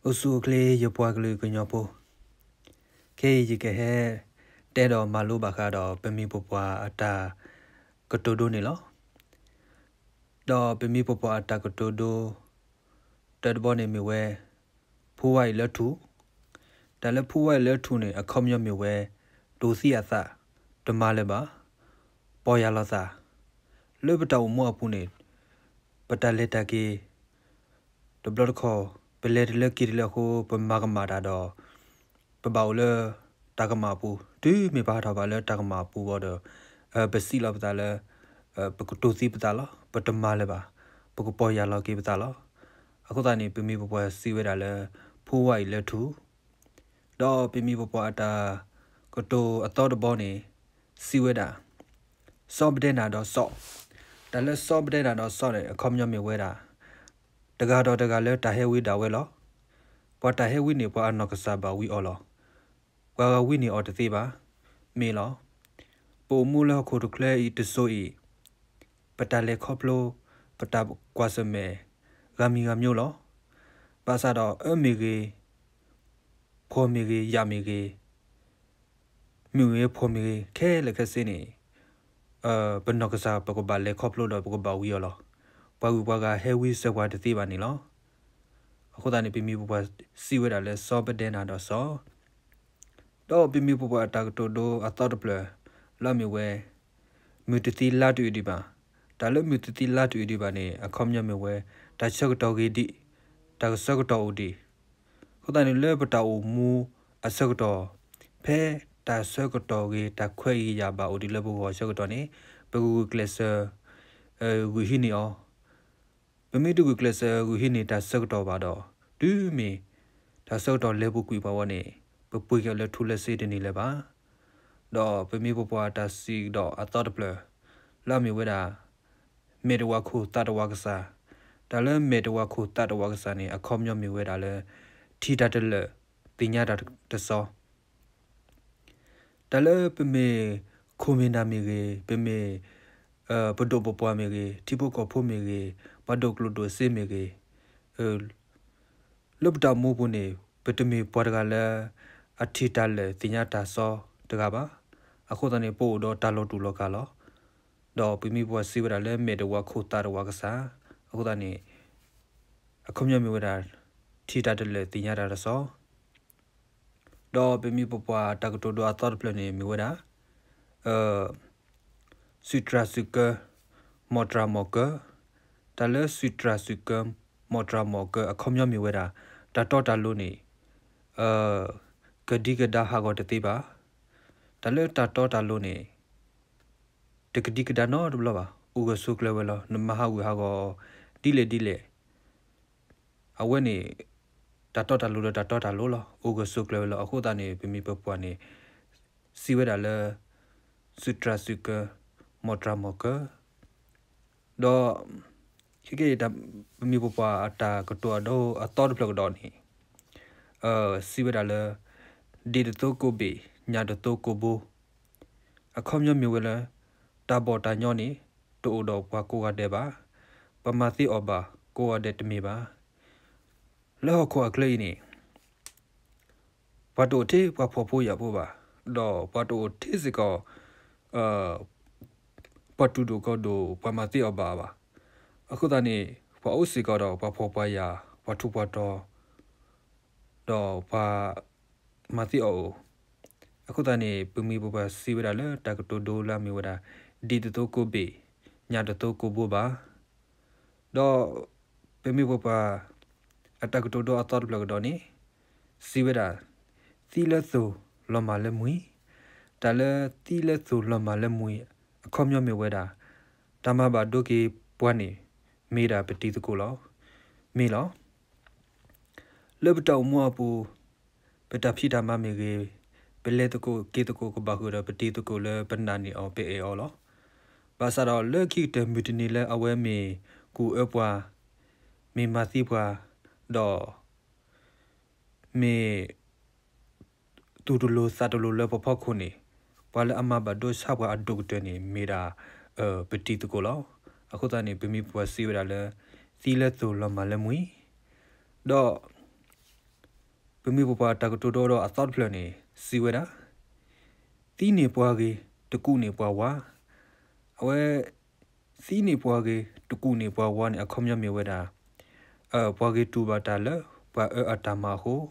usu kle yo pwa kle ko nyopo ke yi ke he te do malu ba kha do pemi popwa ata kotodo ni lo do pemi popwa ata kotodo te bo ne mi we phu wai le thu ta le phu wai le thu ne akhom yo mi we do si ya sa de ma le ba po ya la sa le ba taw mo apu ne pata le ta ke de blo kho pe le le ki le kho pe ma ka ma da do pe ba le ta ka ma pu tu mi ba tha ba le ta ka ma pu bo do pe si la ba le pe ko to si ba la pe de ma le ba pe ko po ya la ke ba laအခုတည်းပမီပပွားစီဝဲတာလဲဖိုးဝိုင်လက်ထူတော့ပမီပပွားတာကတိုအတော်တဘောနေစီဝဲတာစောပတဲ့နာတော့စော့ဒါလဲစောပတဲ့နာတော့စော့တယ်အခေါမျောမြဝဲတာတကားတော့တကားလဲတာဟဲဝီတာဝဲလောပေါ်တာဟဲဝီနေပေါ်အနောက်ကစားပါဝီအော်လောကွာဝီနေအော်တသေးပါမေလောပိုမူလောခိုတကလဲဤတဆိုဤပတလဲခေါပလိုပတကွာစမဲဂမီဂမျိုးလောပါစားတော့အမေကြီးဖော်မီကြီးရမီကြီးမြို့ရဖော်မီကြီးခဲလက်ခစင်းနေဘနောက်ကစားပကဘာလေခေါပလို့တော့ပကဘာဝီရောလောပဝူပကဟဲဝီဆက်ဝါတသိပါနေလောအခုတည်းပြမီပပစီဝဲတာလဲစောပတဲ့နာတော့စောတော့ပြမီပပအတာတိုဒိုအတော်တပလလာမီဝဲမြူတတိလာတူဒီပါဒါလည်းမြူတတိလာတူဒီပါနေအခေါမျက်မြဝဲတာချက်တော်ကြီးဒီတာဆက်တော်ဒီခုတည်းလဲပတောက်မူအဆက်တော်ဖဲတာဆက်တော်ကြီးတာခွဲရပါဦးဒီလဲဘောဆက်တော်နေပကူကလစဝီဟီနီအောပမီတူကလစဝီဟီနီတာဆက်တော်ပါတော့ဒူးမီတာဆက်တော်လဲဘူးကွေပါဝနေပပွေကလဲထူလဲစေးတင်နေလဲပါတော့ပမီပပွားတာစီတော့အတော်တပလလာမီဝဲတာမေတဝခုတတဝကစားဒါလည်းမေတဝခုတတဝကစားနေအခေါမျောမြဝဲတာလည်းထီတတလတင်ညာတာတစောဒါလည်းပမေခုမင်းနာမီကေပမေပဒိုပပွားမီကေတီပုကဖိုမီကေပဒိုကလုဒိုစေမီကေလဘတာမူပုနေပတမီပွားတကလည်းအထီတလည်းတင်ညာတာစောတကပါအခုတည်းပို့တော့တာလို့တူလို့ကလောတော့ပြမီပွားစီဝရလဲမေတဝခုတာရဝကစားအခုတည်းအခုမြမြဝရထီတာတလဲတင်ရတာစောတော့ပြမီပွားတကတိုတော့အတော်ပလနေမြဝရစီထရာစုကမော်ထရာမော်ကတလဲစီထရာစုကမော်ထရာမော်ကအခုမြမြဝရတတော်တလို့နေကဒီကဒါဟာကိုတတိပါတလဲတတော်တလို့နေတကတိကဒါနော်ဘလပါဥကဆုကလဝလနမဟာဝဟာကိုဒီလေအဝဲနေတတော်တလို့တတော်တလို့ဥကဆုကလဝလအခုတနေပြမီပပွားနေစီဝဲတာလဲစုထရာစုကမော်ထရာမော်ကတော့ခေတပြမီပပွားအတာကတော့တော့အတော်ပလကတော့နေစီဝဲတာလဲဒီတိုကိုဘီညာတိုကိုဘူအခုမြမြဝဲလဲတာဘော်တာညောနေတိုတော့ဘွားကိုကတဲ့ပါပမာတိအဘကိုကတဲ့တမီပါလောခေါ်ကလေးနေဘတ်တိုတေဘဖို့ဖို့ရဖို့ပါတော့ဘတ်တိုတေစကောပတ်တူတို့ကတော့ပမာတိအဘပါအခုတည်းဘာဥစီကတော့ဘဖို့ပါရဘတ်တူဘတ်တော့ဘာမာတိအောအခုတည်းပမီဘဘစီဝရလဲတကတိုဒိုလာမီဝရာဒီတိုကိုဘေညာတိုကိုဘောပါတော့ပမီဘဘအတကတိုဒိုအတော်ဘလကတော့နေစီဝရာသီလက်ဆိုလမလဲမွီတလဲသီလက်ဆိုလမလဲမွီအခုမျောမြဝဲတာတမဘာဒိုကေပွားနေမေတာပတိတကိုလောမေလောလေဘတောင်မွာပူပတဖိတာမမေကေပလဲတကိုကေတကိုကဘာခုရပတိတကိုလဲပဏာနီအောပေအောလောဘာသာတော့လက်ခိတမီတနီလဲအဝဲမီကူအပွားမီမာစီပွားတော့မီတူတူလိုစတလိုလဲပဖောက်ခုနေဘာလဲအမဘဒိုဆာဘအဒုတ်တနေမီရာပတိတကိုလောအခုတည်းပြမီပွားစီရလဲသီလက်ဆိုလမလဲမွီတော့ Pemi papa tak tu do asal plan ni siweda. Tini puagi tuku ni puawa. Awe sini puagi tuku ni puawa ni akomnya mi weda. Puagi tu batala pa atama ho.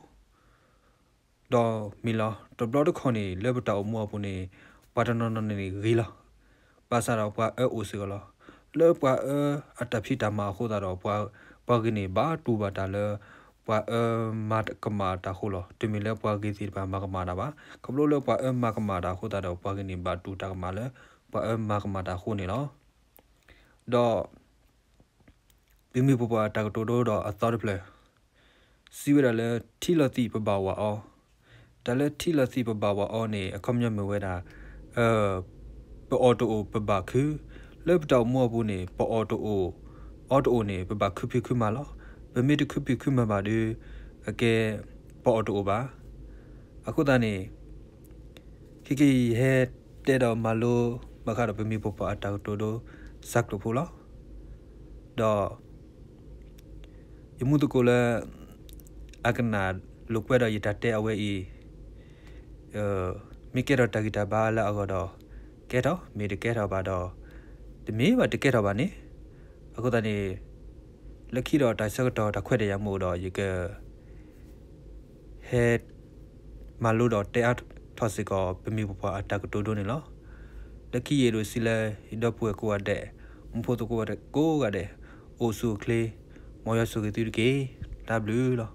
Do mila to blood khoni lebata mo puni patanono ni gila. Pasara pa usigala. Le pa atapita ma ho da do pa puagi ni ba tu batala pa mat kamata hulo timile puagi si pa makamada ba kablo le pa makamada ho da do puagi ni ba tu ta kamale pa makamada ho ni lo do bimi popa ta to do do asar ple siwera le thilati pa ba wa o da le thilati pa ba wa o ni akomnya me we da pa auto pa ba khu le pa mo bu ni pa auto ni pa ba khu phi khu ma lo bimi de khu phi khu ma ba de ake pa auto ba aku da ni kiki he te do malo ba kha do bimi popa ta to do sak lo phu lo do imu to ko la akna lukwe do yita te awe I mi ke do tagita ba la ago do ke do mi de ke do ba do de mi ba de ke do ba ni aku da ni lakhi do ta sak do ta khwe de ya mo do ye ke he malu do te at thosi ko bimi popa atak to do ni lo lakhi ye do sila do pu ko ade mpo to ko ade ko ga de o su kle mo ya su ke tu ke w lo